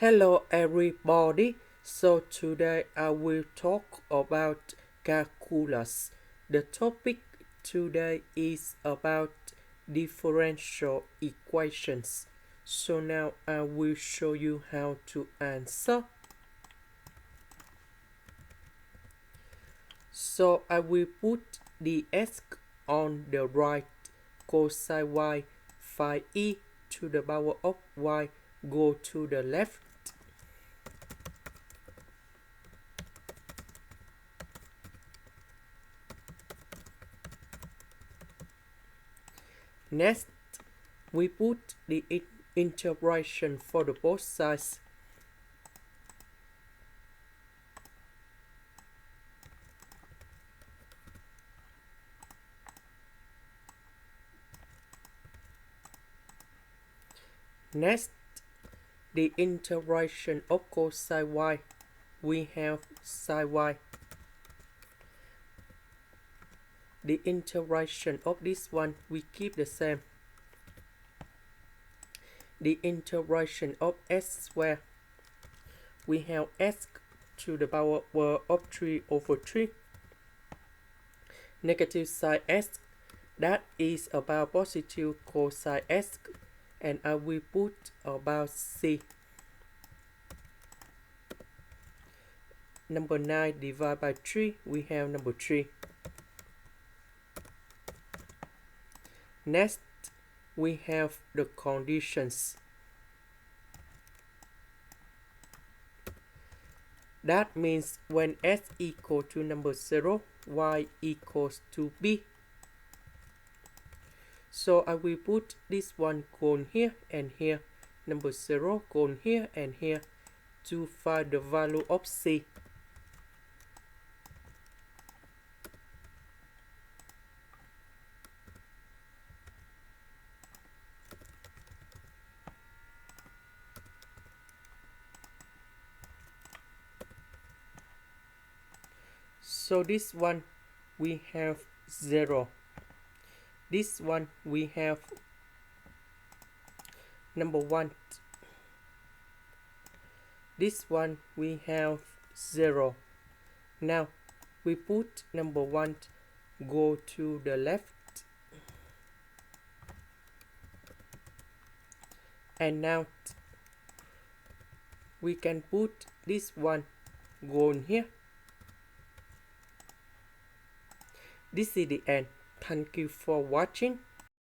Hello everybody. So today I will talk about calculus. The topic today is about differential equations. So now I will show you how to answer. So I will put the x on the right, cosine y phi e to the power of y go to the left. Next, we put the integration for the both sides. Next, the integration of cosine y, we have sine y. The integration of this one, we keep the same. The integration of s squared, we have s to the power of 3 over 3. Negative sine s, that is about positive cosine s, and I will put about c. Number 9 divided by 3, we have number 3. Next, we have the conditions. That means when s equal to number 0, y equals to b. So I will put this one going here and here, number 0 going here and here, to find the value of c. So this one we have 0. This one we have number 1. This one we have 0. Now we put number 1 go to the left, and now we can put this one going here. This is the end. Thank you for watching.